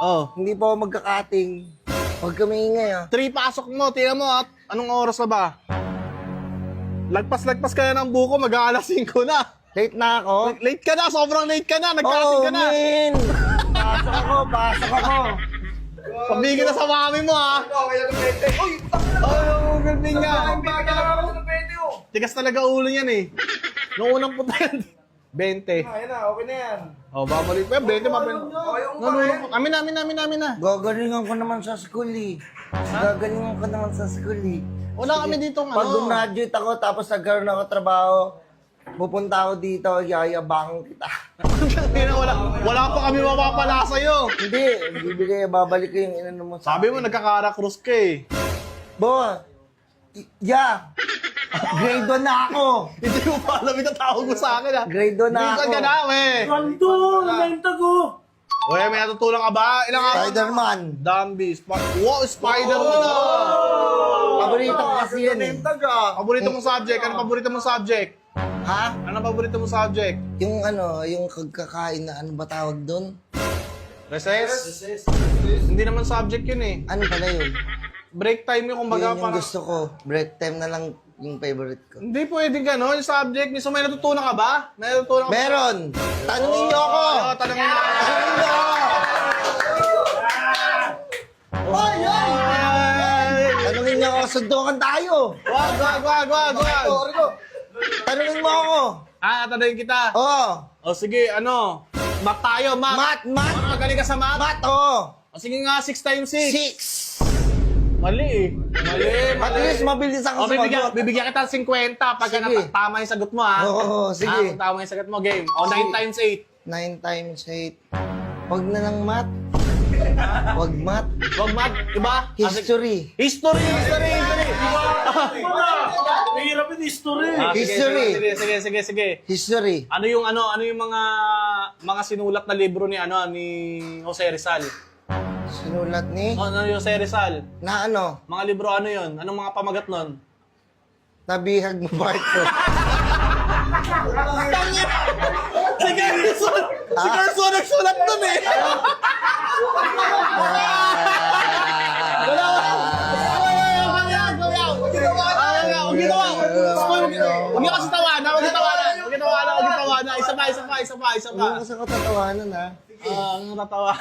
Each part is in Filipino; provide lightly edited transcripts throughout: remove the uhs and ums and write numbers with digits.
Oh. Hindi pa ako magkakating. Huwag kami ingay, ah. 3 pasok mo, tingnan mo at anong oras na ba? Lagpas ka na ng buko, mag-aalas 5 na. Late na ako. Late ka na, sobrang late ka na, nagkasing ka na. man. Pasok ako. Pabigil na sa mami mo, ha? Oh, galing nga. Tigas talaga ulo yan, eh. Noong unang punta yan, 20. Ayun na, okay na yan. Oh, babalik pa, 20 pa. Amin na. Gagalingan ko naman sa school, eh. Gagalingan ko naman sa school, eh. Wala kami dito, Pag gumraduate ako, tapos nagkaroon ako trabaho, pupunta ako dito, yayabangan kita. wala pa kami mapapala sa'yo. Hindi, bibigay, babalik ko yung inano mo sa Sabi mo, nagkakara-cruise ka, eh. Bo, grade 1 na ako. Hindi mo pa alam yung tawag mo sa akin, ha? Grade 1 na Minsan ako. ka na, eh. Kanto, nalenta ko. Uy, may natutulang ka ba? Ilang araw? Spider-Man. Dumby. Wow, Spider-Man. Paborito ko kasi yan, eh. Paborito mong subject? Ano paborito mong subject? Ha? Ano paborito mong subject? Yung kagkakain na ano ba tawag doon? Recess? Hindi naman subject yun, eh. Ano pala yun? Break time yun, kumbaga Yun yung parang... gusto ko. Break time na lang yung favorite ko. Hindi pwedeng gano'n, yung subject. So, may natutunan ka ba? May natutunan ka ba? Meron! Tanungin niyo ako! Oo, tanongin mo. Tanungin niyo ako! Tanungin niyo ako, sundukan tayo! Wag. Tanungin mo ako! Tanongin kita. Oo! O sige, ano? Math tayo, math. Mat! Magaling ka sa math? Mat, oo! O sige nga, 6 times 6. 6! Mali, eh. At least mabilis ako O, sumagot. bibigyan kita ng 50 pagka Sige. tama yung sagot mo, ha? Oo, sige. Kung tama yung sagot mo, game. O, 9 times 8. 9 times 8. Huwag na lang mat. Huwag mat. Wag math, diba? History. History. Mahirap yung history. History. Sige. History. Ano yung mga sinulat na libro ni Jose Rizal? Sinulat ni? Ano yung Jose Rizal? Na ano? Mga libro ano yun? Anong mga pamagat nun? Nabihag mo Barto. Si Gerson! Si Gerson nagsulat nun, eh! Huwag niyo kasi tawanan. Isa pa. Hindi ko sa katatawanan, ha? Ang natatawa.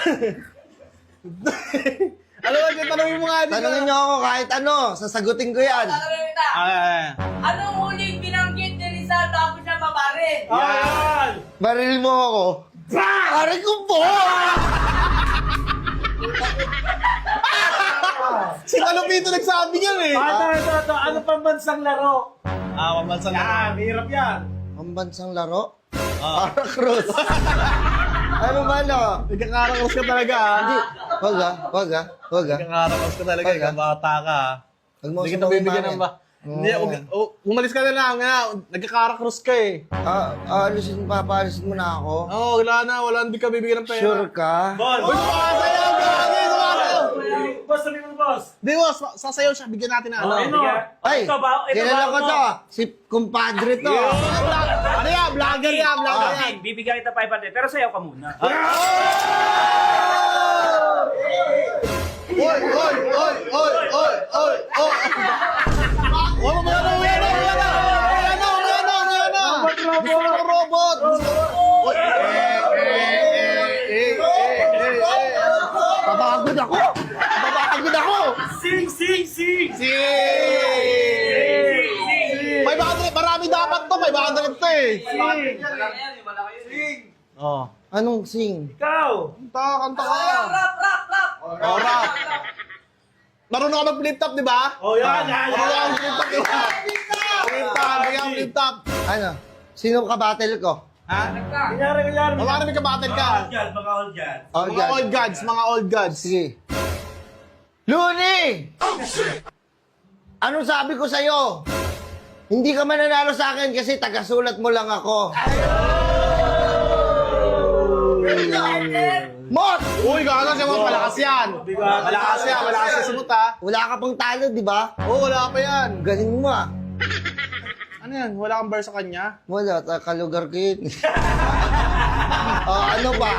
Alam mo, tanongin mo nga dito. Tanungin niyo ako kahit ano. Sasagutin ko yan. Anong huling binanggit ni Rizal tapos siya babarin? Ayan! Baril mo ako. Aray ko po! Si Kalupito nagsabi yan, eh. Ito. Ano pang bansang laro? Pambansan na. Yan, mahirap yan. Pambansang laro? Para Cruz. Ano ba no? Nagkakarakos ka talaga, ha? Wag ha. Nagkakarakos ka talaga, Wag, ha? bata ka, ha? Huwag mo Hindi kita sumbawin bibigyan namin. ng ba? Hindi, umalis ka na lang, nagkakarakos ka, eh. Alisin mo na ako. Oo, wala, hindi ka bibigyan ng pera. Sure ka? Boss! Uy, sumasayaw! Grabe, sumasayaw! Boss, sabi mo, boss. Di, boss, sasayaw siya, bigyan natin na, ano? Ano? Ay, Ito ba? kilala ko to. Si kumpadre to. Ano yan? Vlogger yan, vlogger yan. Bibigyan kita 500, pero sayaw ka muna. Oy! Robot! Papagod ako. Sing! 500, marami dapat to, 500 to, eh. Oh. Anong sing? Ikaw! Kanta ka. Rap! Oh, rap. Marunong ka mag-flip top, di ba? Oh, yan! Marunong ka mag-flip top, di ba? Flip top. Ano? Sino ka battle ko? Ha? Kunyari. Paano may kabatid ka? Mga old yan. Mga old gods. Sige. Luni! Anong sabi ko sa'yo? Hindi ka mananalo sa akin kasi tagasulat mo lang ako. Mot! Uy, gano'n siya mo, malakas yan. Malakas yan sumut, ha? Wala ka pang talo, di ba? Oo, wala pa yan. Galing mo ah. Ano yan? Wala kang bar sa kanya? Wala, kalugar ko yun. Ano ba?